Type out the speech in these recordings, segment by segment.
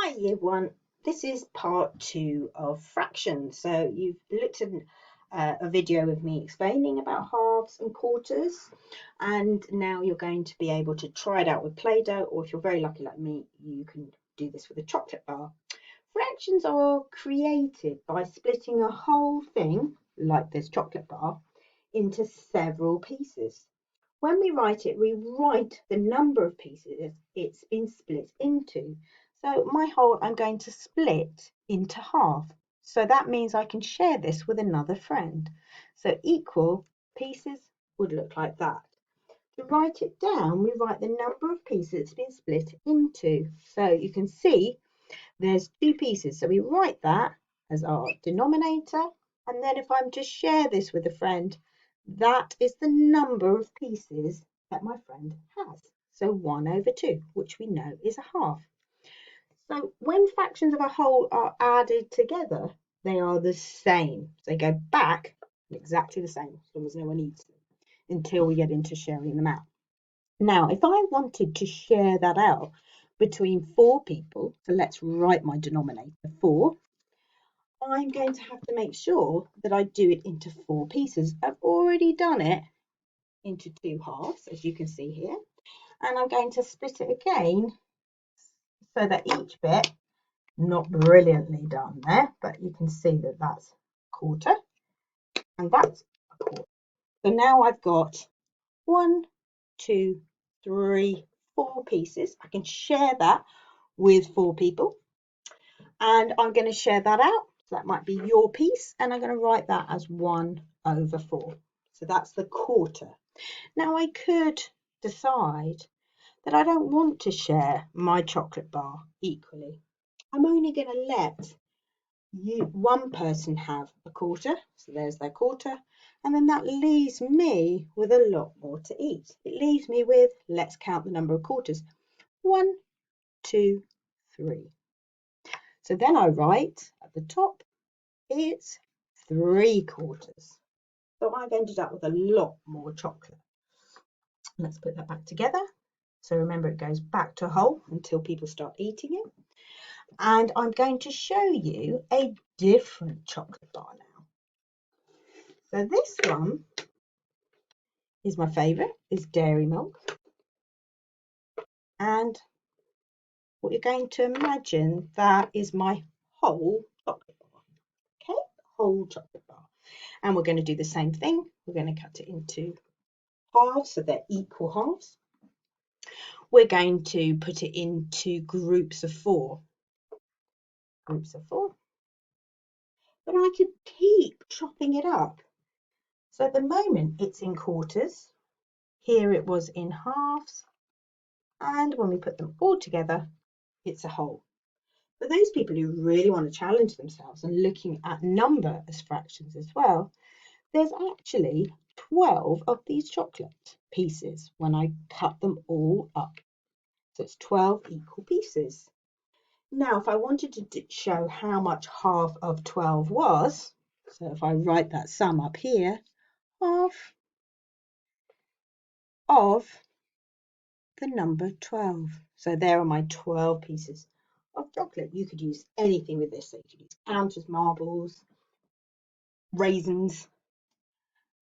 Hi everyone, this is part 2 of fractions. So you've looked at a video of me explaining about halves and quarters, and now you're going to be able to try it out with Play-Doh, or if you're very lucky like me, you can do this with a chocolate bar. Fractions are created by splitting a whole thing, like this chocolate bar, into several pieces. When we write it, we write the number of pieces it's been split into. So my whole I'm going to split into half. So that means I can share this with another friend. So equal pieces would look like that. To write it down, we write the number of pieces it's been split into. So you can see there's 2 pieces. So we write that as our denominator. And then if I'm to share this with a friend, that is the number of pieces that my friend has. So 1/2, which we know is a half. So when fractions of a whole are added together, they are the same. So they go back exactly the same, as long as no one eats them, until we get into sharing them out. Now, if I wanted to share that out between 4 people, so let's write my denominator 4, I'm going to have to make sure that I do it into 4 pieces. I've already done it into 2 halves, as you can see here, and I'm going to split it again so that each bit, not brilliantly done there, but you can see that that's a quarter and that's a quarter. So now I've got 1, 2, 3, 4 pieces. I can share that with 4 people, and I'm going to share that out. So that might be your piece, and I'm going to write that as 1/4. So that's the quarter. Now I could decide that I don't want to share my chocolate bar equally. I'm only going to let one person have a quarter, so there's their quarter, and then that leaves me with a lot more to eat. It leaves me with, let's count the number of quarters, 1, 2, 3. So then I write at the top, it's 3/4. So I've ended up with a lot more chocolate. Let's put that back together. So remember, it goes back to whole until people start eating it. And I'm going to show you a different chocolate bar now. So this one is my favourite, is Dairy Milk. And what you're going to imagine, that is my whole chocolate bar. Okay, whole chocolate bar. And we're going to do the same thing. We're going to cut it into halves, so they're equal halves. We're going to put it into groups of 4. Groups of 4. But I could keep chopping it up. So at the moment it's in quarters. Here it was in halves. And when we put them all together, it's a whole. For those people who really want to challenge themselves and looking at number as fractions as well, there's actually 12 of these chocolate pieces when I cut them all up. So it's 12 equal pieces. Now, if I wanted to show how much half of 12 was, so if I write that sum up here, half of the number 12. So there are my 12 pieces of chocolate. You could use anything with this. So you could use counters, marbles, raisins,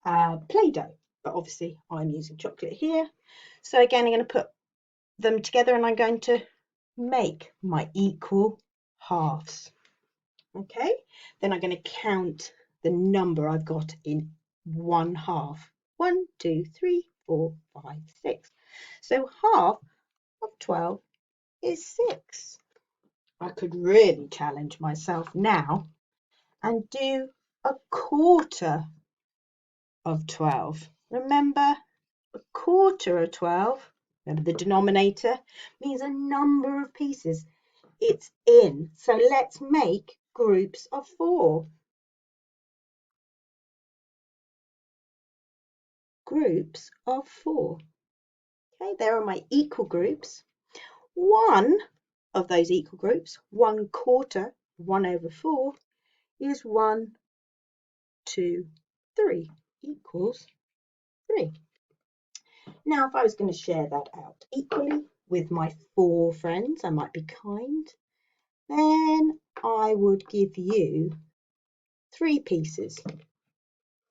Play-Doh. But obviously I'm using chocolate here. So again, I'm going to put them together and I'm going to make my equal halves. Okay, then I'm going to count the number I've got in 1/2. 1, 2, 3, 4, 5, 6. So half of 12 is 6. I could really challenge myself now and do a quarter of 12. Remember, a quarter of 12, remember the denominator, means a number of pieces it's in. So let's make groups of 4. Groups of 4. Okay, there are my equal groups. One of those equal groups, 1/4, 1/4, is 1, 2, 3, equals 3. Now, if I was going to share that out equally with my 4 friends, I might be kind then I would give you 3 pieces.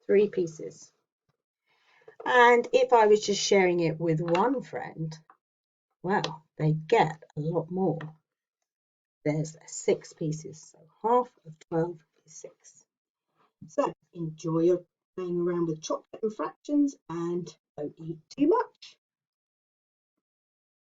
3 pieces. And if I was just sharing it with one friend, well, they get a lot more. There's 6 pieces, so half of 12 is 6. So enjoy your playing around with chocolate and fractions and don't eat too much.